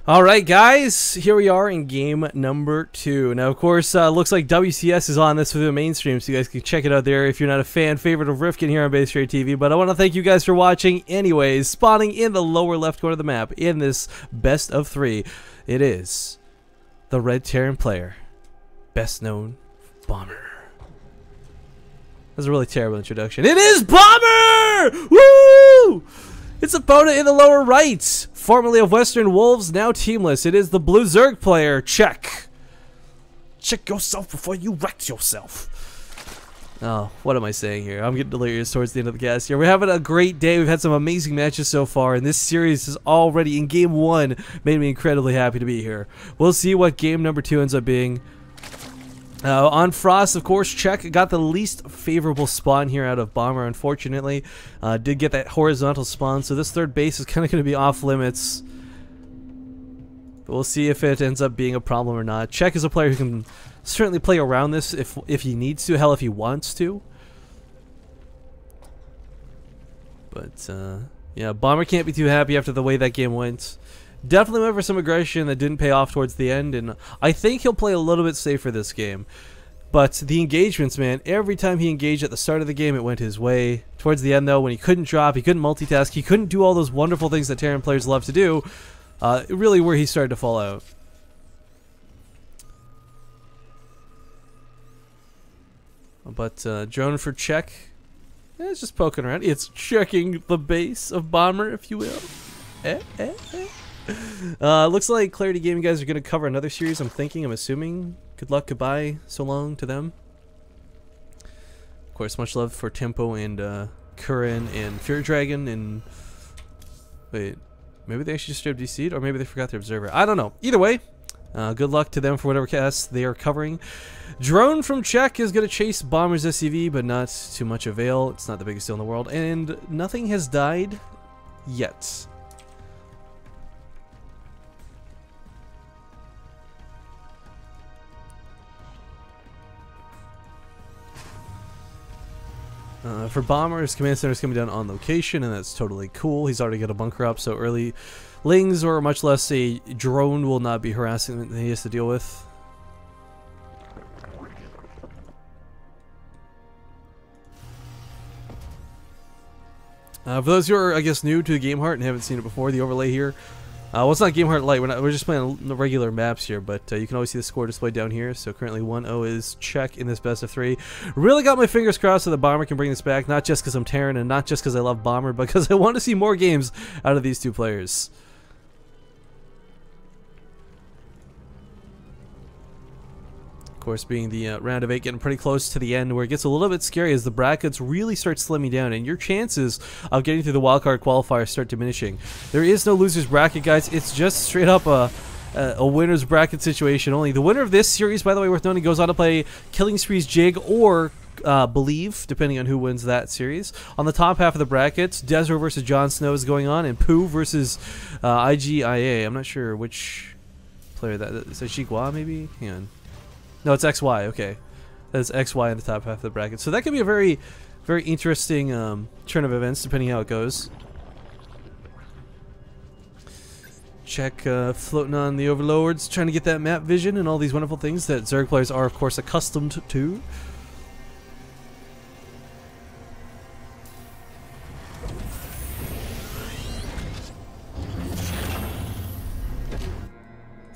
Alright guys, here we are in game number 2. Now of course, looks like WCS is on this for the mainstream, so you guys can check it out there if you're not a favorite of Rifkin here on Base Trade TV. But I want to thank you guys for watching anyways. Spawning in the lower left corner of the map in this best of 3, it is the Red Terran player, best known Bomber. That's a really terrible introduction. It is Bomber! Woo! Its opponent in the lower right, formerly of Western Wolves, now teamless. It is the Blue Zerg player, Check. Check yourself before you wreck yourself. Oh, what am I saying here? I'm getting delirious towards the end of the cast here. We're having a great day. We've had some amazing matches so far, and this series is already in game 1 made me incredibly happy to be here. We'll see what game number 2 ends up being. On Frost, of course, Check got the least favorable spawn here out of Bomber, unfortunately. Did get that horizontal spawn, so this third base is kind of going to be off limits. But we'll see if it ends up being a problem or not. Check is a player who can certainly play around this if he needs to, hell if he wants to. But, yeah, Bomber can't be too happy after the way that game went. Definitely went for some aggression that didn't pay off towards the end, and I think he'll play a little bit safer this game. But the engagements, man, every time he engaged at the start of the game, it went his way. Towards the end, though, when he couldn't drop, he couldn't multitask, he couldn't do all those wonderful things that Terran players love to do, really where he started to fall out. But drone for Check, it's just poking around. It's checking the base of Bomber, if you will. Looks like Clarity Gaming guys are going to cover another series, I'm assuming. Good luck, goodbye, so long to them. Of course, much love for Tempo and Curran and Fury Dragon and... Wait, maybe they actually just straight up DC'd, or maybe they forgot their observer. I don't know. Either way, good luck to them for whatever cast they are covering. Drone from Check is going to chase Bomber's SCV, but not to much avail. It's not the biggest deal in the world, and nothing has died yet. For Bomber, his command center is coming down on location, and that's totally cool. He's already got a bunker up, so early lings, or much less a drone, will not be harassing that he has to deal with. For those who are, I guess, new to Game Heart and haven't seen it before, the overlay here. Well, it's not Game Heart Lite. We're just playing on the regular maps here, but you can always see the score displayed down here. So currently 1-0 is Check in this best of 3. Really got my fingers crossed that the Bomber can bring this back, not just because I'm Terran and not just because I love Bomber, but because I want to see more games out of these two players. Of course, being the round of 8, getting pretty close to the end, where it gets a little bit scary as the brackets really start slimming down, and your chances of getting through the wildcard qualifiers start diminishing. There is no loser's bracket, guys. It's just straight up a winner's bracket situation only. The winner of this series, by the way, worth noting, goes on to play Killing Spree's Jig or Believe, depending on who wins that series. On the top half of the brackets, Desro versus Jon Snow is going on, and Pooh versus IGIA. I'm not sure which player that is. Is it Jigua, maybe? Hang on. No, it's XY, okay. That's XY in the top half of the bracket. So that could be a very, very interesting turn of events, depending how it goes. Check floating on the overlords, trying to get that map vision and all these wonderful things that Zerg players are, of course, accustomed to.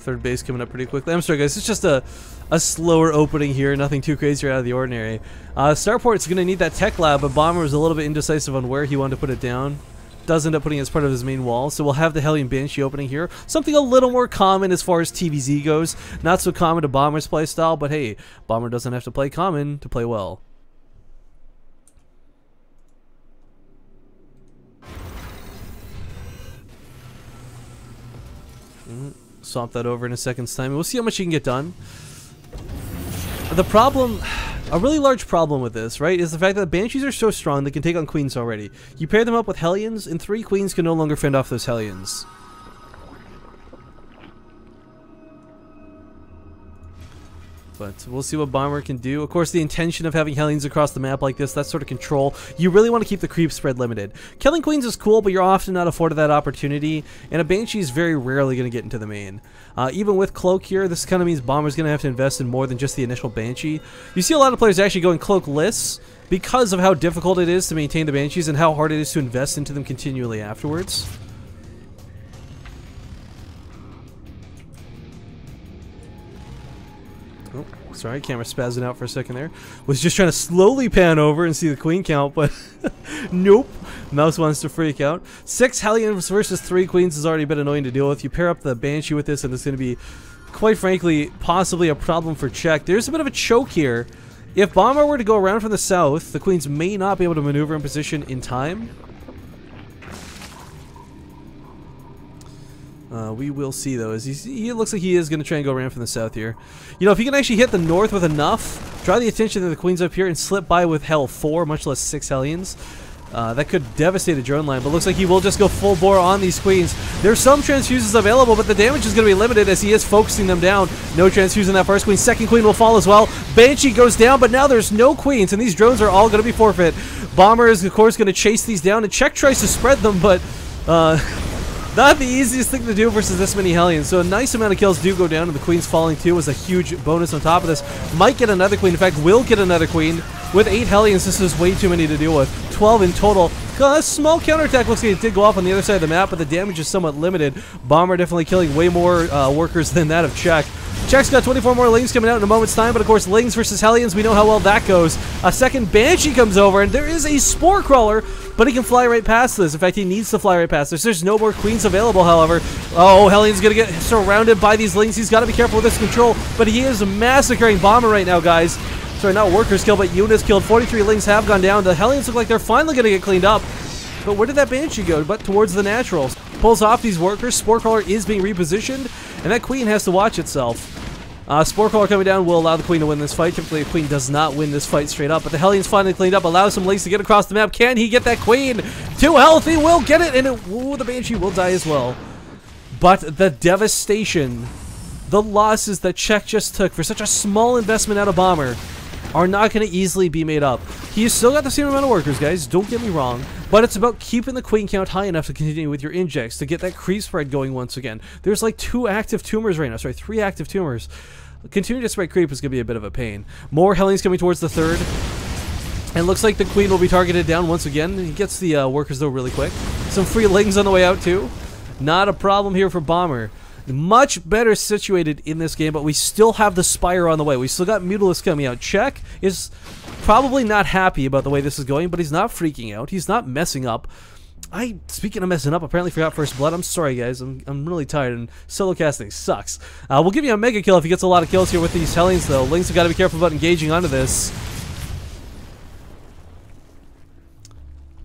Third base coming up pretty quickly. I'm sorry, guys. It's just a slower opening here. Nothing too crazy or out of the ordinary. Starport's going to need that tech lab, but Bomber was a little bit indecisive on where he wanted to put it down. Does end up putting it as part of his main wall. So we'll have the Hellion Banshee opening here. Something a little more common as far as TVZ goes. Not so common to Bomber's playstyle, but hey, Bomber doesn't have to play common to play well. Swap that over in a second's time. We'll see how much you can get done. The problem, a really large problem with this, right, is the fact that the Banshees are so strong they can take on Queens already. You pair them up with Hellions, and 3 Queens can no longer fend off those Hellions. But we'll see what Bomber can do. Of course, the intention of having Hellions across the map like this, that sort of control, you really want to keep the creep spread limited. Killing Queens is cool, but you're often not afforded that opportunity, and a Banshee is very rarely going to get into the main. Even with Cloak here, this kind of means Bomber's going to have to invest in more than just the initial Banshee. You see a lot of players actually going Cloak-less because of how difficult it is to maintain the Banshees and how hard it is to invest into them continually afterwards. Oh, sorry, camera spazzing out for a second there. Was just trying to slowly pan over and see the queen count, but nope. Mouse wants to freak out. 6 Hellions versus 3 queens has already been annoying to deal with. You pair up the Banshee with this, and it's going to be, quite frankly, possibly a problem for check. There's a bit of a choke here. If Bomber were to go around from the south, the queens may not be able to maneuver in position in time. We will see, though, as he looks like he is going to try and go around from the south here. You know, if he can actually hit the north with enough, draw the attention to the queens up here, and slip by with hell 4, much less 6 Hellions, that could devastate a drone line, but looks like he will just go full bore on these queens. There's some transfuses available, but the damage is going to be limited as he is focusing them down. No transfuse in that first queen. Second queen will fall as well. Banshee goes down, but now there's no queens, and these drones are all going to be forfeit. Bomber is, of course, going to chase these down, and Check tries to spread them, but not the easiest thing to do versus this many Hellions. So a nice amount of kills do go down, and the queens falling too was a huge bonus on top of this. Might get another queen. In fact, will get another queen. With 8 Hellions, this is way too many to deal with. 12 in total. A small counterattack looks like it did go off on the other side of the map, but the damage is somewhat limited. Bomber definitely killing way more workers than that of Check. Check's got 24 more Lings coming out in a moment's time, but of course Lings versus Hellions, we know how well that goes. A second Banshee comes over, and there is a Spore Crawler, but he can fly right past this. In fact, he needs to fly right past this. There's no more queens available, however. Oh, Hellion's going to get surrounded by these Lings. He's got to be careful with this control, but he is massacring Bomber right now, guys. Sorry, not workers killed, but units killed. 43 Lings have gone down. The Hellions look like they're finally going to get cleaned up. But where did that Banshee go? But towards the naturals. Pulls off these workers. Spore Crawler is being repositioned, and that queen has to watch itself. Spore Crawler coming down will allow the queen to win this fight. Typically, a queen does not win this fight straight up, but the Hellions finally cleaned up, allows some Lings to get across the map. Can he get that queen? Too healthy, will get it, and the Banshee will die as well. But the devastation, the losses that Check just took for such a small investment out of Bomber are not going to easily be made up. He's still got the same amount of workers, guys, don't get me wrong, but it's about keeping the queen count high enough to continue with your injects to get that creep spread going once again. There's like 2 active tumors right now, sorry, 3 active tumors. Continuing to spread creep is going to be a bit of a pain. More Hellions coming towards the third, and looks like the queen will be targeted down once again. He gets the workers, though, really quick. Some free Lings on the way out, too. Not a problem here for Bomber. Much better situated in this game, but we still have the Spire on the way. We still got Mutalisk coming out. Check is probably not happy about the way this is going, but he's not freaking out. He's not messing up. Speaking of messing up, apparently forgot First Blood. I'm sorry, guys. I'm really tired, and solo casting sucks. We'll give you a mega kill if he gets a lot of kills here with these Hellions, though. Lings have got to be careful about engaging onto this.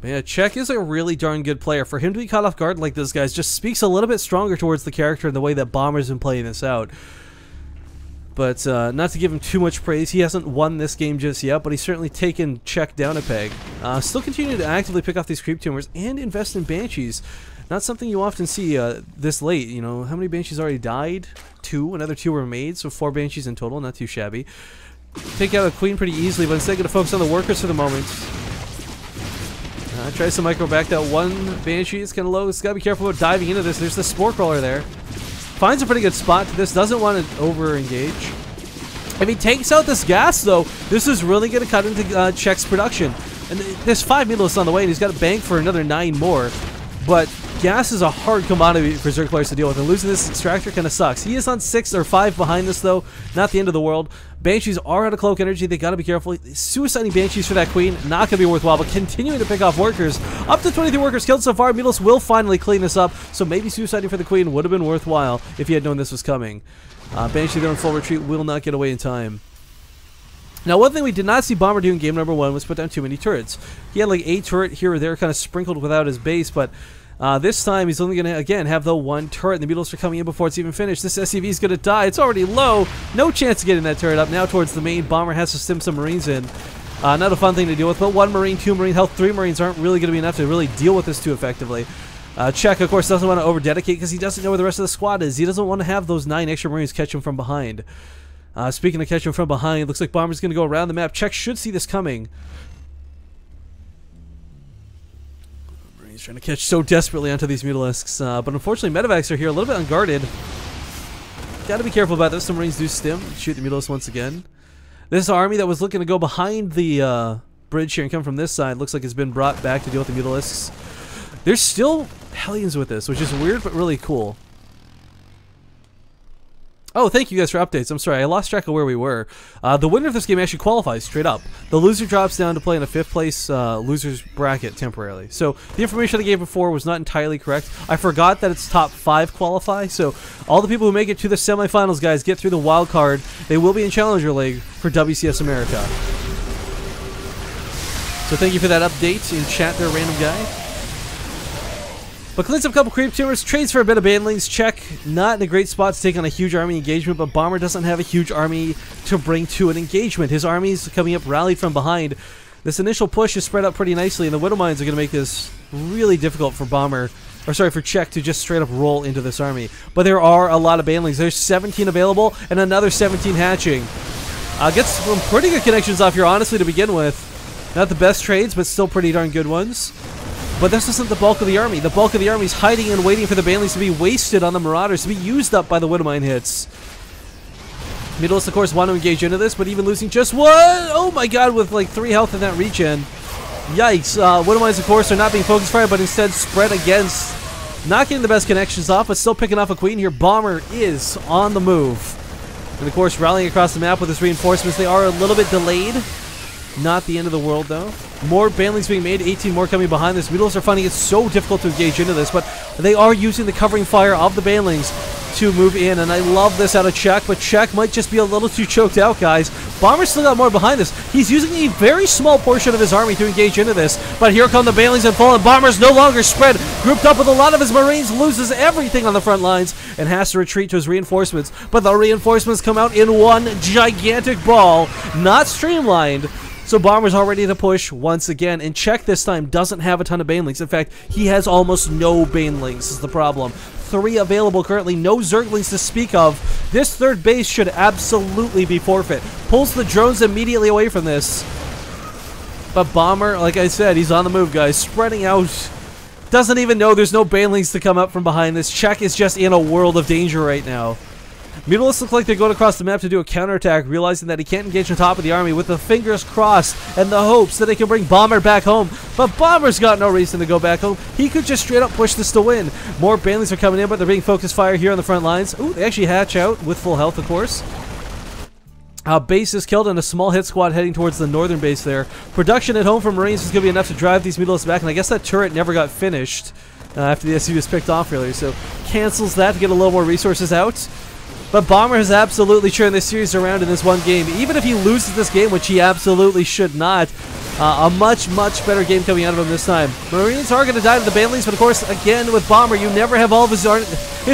Man, Check is a really darn good player. For him to be caught off guard like this, guys, just speaks a little bit stronger towards the character and the way that Bomber's been playing this out. But not to give him too much praise, he hasn't won this game just yet, but he's certainly taken Check down a peg. Still continuing to actively pick off these creep tumors and invest in Banshees. Not something you often see this late. You know, how many Banshees already died? 2. Another 2 were made, so 4 Banshees in total. Not too shabby. Take out a queen pretty easily, but instead going to focus on the workers for the moment. Tries to micro back that 1 Banshee. It's kind of low. It's got to be careful about diving into this. There's the Spore Crawler there. Finds a pretty good spot to this. Doesn't want to over-engage. If he takes out this gas, though, this is really going to cut into Check's production. And there's 5 Mutalisks on the way, and he's got to bank for another 9 more. But gas is a hard commodity for Zerg players to deal with, and losing this extractor kind of sucks. He is on 6 or 5 behind this, though. Not the end of the world. Banshees are out of cloak energy. They got to be careful. Suiciding Banshees for that queen, not going to be worthwhile, but continuing to pick off workers. Up to 23 workers killed so far. Mutalisk will finally clean this up, so maybe suiciding for the queen would have been worthwhile if he had known this was coming. Banshee there in full retreat will not get away in time. Now, one thing we did not see Bomber do in game number 1 was put down too many turrets. He had like a turret here or there kind of sprinkled without his base, but this time he's only going to, again, have the 1 turret, and the Mutalisks are coming in before it's even finished. This SCV is going to die. It's already low. No chance of getting that turret up. Now towards the main. Bomber has to stim some Marines in. Not a fun thing to deal with, but 1 Marine, 2 Marine health, 3 Marines aren't really going to be enough to really deal with this too effectively. Check, of course, doesn't want to over-dedicate because he doesn't know where the rest of the squad is. He doesn't want to have those 9 extra Marines catch him from behind. Speaking of catching from behind, looks like Bomber's going to go around the map. Czech should see this coming. He's trying to catch so desperately onto these Mutalisks, but unfortunately Medivacs are here a little bit unguarded. Gotta be careful about this. Some Marines do stim. Shoot the Mutalisks once again. This army that was looking to go behind the bridge here and come from this side looks like it's been brought back to deal with the Mutalisks. There's still Hellions with this, which is weird but really cool. Oh, thank you guys for updates. I'm sorry, I lost track of where we were. The winner of this game actually qualifies straight up. The loser drops down to play in a 5th place loser's bracket temporarily. So the information I gave before was not entirely correct. I forgot that it's top 5 qualify. So all the people who make it to the semifinals, guys, get through the wild card. They will be in Challenger League for WCS America. So thank you for that update in chat there, random guy. But cleans up a couple creep tumors, trades for a bit of banelings. Czech, not in a great spot to take on a huge army engagement, but Bomber doesn't have a huge army to bring to an engagement. His army's coming up rallied from behind. This initial push is spread out pretty nicely, and the Widow Mines are going to make this really difficult for Bomber, or sorry, for Czech to just straight up roll into this army. But there are a lot of banelings. There's 17 available, and another 17 hatching. Gets some pretty good connections off here, honestly, to begin with. Not the best trades, but still pretty darn good ones. But this isn't the bulk of the army. The bulk of the army is hiding and waiting for the banelings to be wasted on the Marauders, to be used up by the Widowmine hits. Mutalisks, of course, want to engage into this, but even losing just one, oh my god, with like 3 health in that regen. Yikes. Widowmines, of course, are not being focused fire, but instead spread against. Not getting the best connections off, but still picking off a queen here. Bomber is on the move. And of course, rallying across the map with his reinforcements. They are a little bit delayed. Not the end of the world, though. More banelings being made, 18 more coming behind this. Mutalisks are finding it so difficult to engage into this, but they are using the covering fire of the banelings to move in, and I love this out of Czech, but Czech might just be a little too choked out, guys. Bomber's still got more behind this. He's using a very small portion of his army to engage into this, but here come the banelings and fall, and Bomber's no longer spread. Grouped up with a lot of his Marines, loses everything on the front lines, and has to retreat to his reinforcements, but the reinforcements come out in one gigantic ball, not streamlined. So Bomber's all ready to push once again, and Czech this time doesn't have a ton of banelings. In fact, he has almost no banelings is the problem. 3 available currently, no Zerglings to speak of. This 3rd base should absolutely be forfeit. Pulls the drones immediately away from this. But Bomber, like I said, he's on the move, guys. Spreading out. Doesn't even know there's no banelings to come up from behind this. Czech is just in a world of danger right now. Mutalisks look like they're going across the map to do a counterattack, realizing that he can't engage on top of the army, with the fingers crossed and the hopes that they can bring Bomber back home. But Bomber's got no reason to go back home. He could just straight up push this to win. More banelings are coming in, but they're being focused fire here on the front lines. Ooh, they actually hatch out with full health, of course. Base is killed, and a small hit squad heading towards the northern base there. Production at home from Marines is going to be enough to drive these Mutalisks back, and I guess that turret never got finished after the SU was picked off earlier, so cancels that to get a little more resources out. But Bomber has absolutely turned this series around in this one game. Even if he loses this game, which he absolutely should not, a much, much better game coming out of him this time. Marines are going to die to the banelings, but of course, again, with Bomber, you never have all of his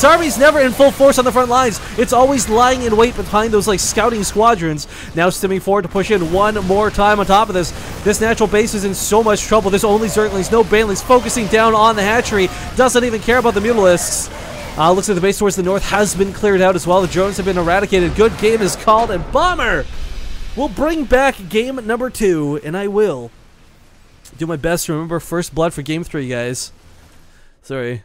army's never in full force on the front lines. It's always lying in wait behind those, like, scouting squadrons. Now stimming forward to push in one more time on top of this. This natural base is in so much trouble. There's only Zerglings, no banelings, focusing down on the hatchery. Doesn't even care about the Mutalisks. Looks like the base towards the north has been cleared out as well. The drones have been eradicated. Good game is called, and Bomber will bring back game number 2, and I will do my best to remember first blood for game 3, guys. Sorry.